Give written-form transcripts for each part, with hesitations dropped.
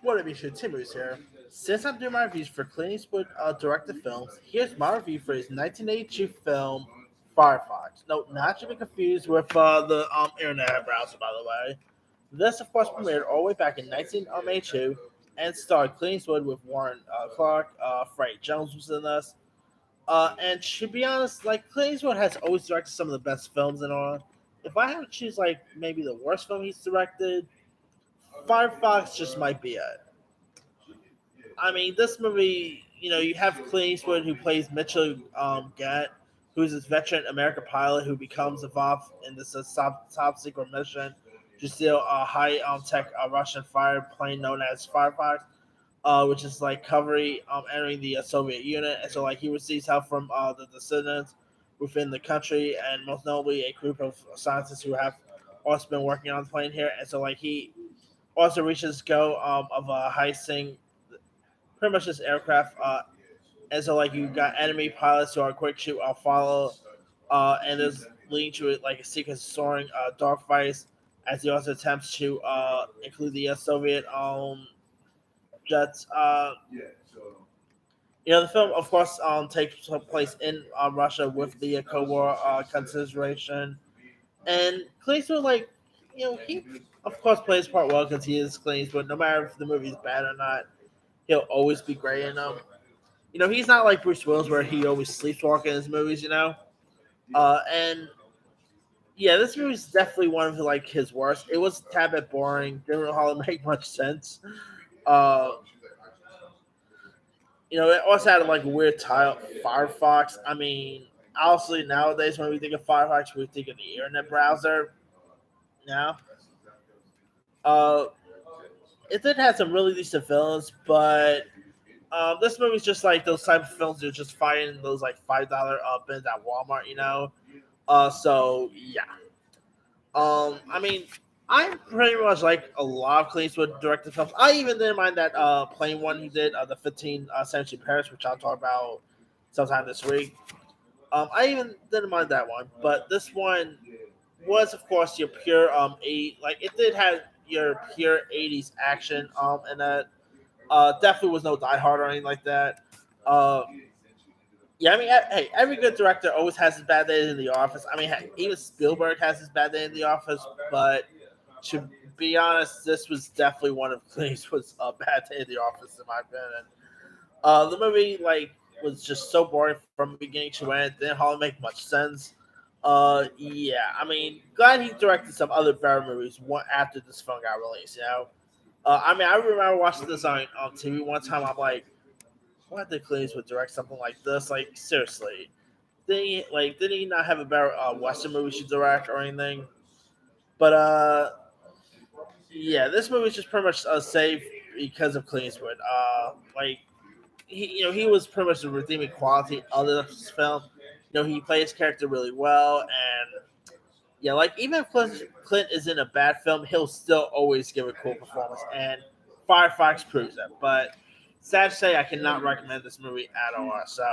What up, you should Timmers here. Since I'm doing my reviews for Clint Eastwood directed films, here's my review for his 1982 film Firefox. No, not to be confused with the internet browser, by the way. This, of course, premiered all the way back in 1982 and starred Clint Eastwood with Warren Clark. Freddie Jones was in this. And to be honest, like Clint Eastwood has always directed some of the best films and all. If I had to choose, like maybe the worst film he's directed, Firefox just might be it. I mean, this movie, you have Clint Eastwood who plays Mitchell Gatt, who's this veteran American pilot who becomes involved in this top secret mission to steal a high tech Russian fire plane known as Firefox, which is like covering entering the Soviet Union. And so, like, he receives help from the dissidents within the country, and most notably a group of scientists who have also been working on the plane here. And so, like, he also reaches go of heisting pretty much this aircraft. And so like you got enemy pilots who are quick to follow, and this leading to like a sequence of soaring dogfights as he also attempts to include the Soviet jets. The film, of course, takes place in Russia with the Cold War consideration, and Clint Eastwood, like, he of course plays part well because he is Clint Eastwood. No matter if the movie's bad or not, he'll always be great in them. He's not like Bruce Willis where he always sleepwalks in his movies. And yeah, this movie's definitely one of like his worst. It was a tad bit boring. Didn't really make much sense. Uh, it also had like a weird title, Firefox. I mean, obviously nowadays when we think of Firefox, we think of the internet browser. Now, uh, it did have some really decent villains, but this movie's just like those type of films you're just finding those like $5 bins at Walmart, So yeah. I mean, I pretty much like a lot of Clint Eastwood directed films. I even didn't mind that plane one he did, the 15 Century Paris, which I'll talk about sometime this week. I even didn't mind that one, but this one was, of course, your pure eight. Like it did have your pure '80s action and that definitely was no Die Hard or anything like that. Uh, yeah, I mean, hey, every good director always has his bad days in the office. I mean, heck, even Spielberg has his bad day in the office. But to be honest, this was definitely one of Clint Eastwood's bad day in the office, in my opinion. The movie was just so boring from beginning to end. Didn't hardly make much sense. Yeah, I mean, glad he directed some other better movies one after this film got released. I mean, I remember watching this on TV one time. I'm like, why did Clint Eastwood direct something like this? Like, seriously, did he not have a better Western movie to direct or anything? But yeah, this movie is just pretty much saved because of Clint Eastwood. Like he was pretty much the redeeming quality of this film. He played his character really well, and yeah, like even if Clint is in a bad film, he'll still always give a cool performance, and Firefox proves it. But sad to say, I cannot recommend this movie at all. So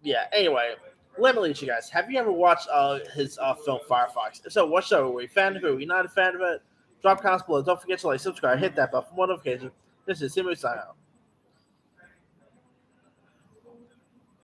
yeah. Anyway, let me leave you guys. Have you ever watched his film Firefox? If so, what show? Were you a fan of it? Were you not a fan of it? Drop comments below. Don't forget to like, subscribe, hit that bell for more notifications. This is Simu signing out.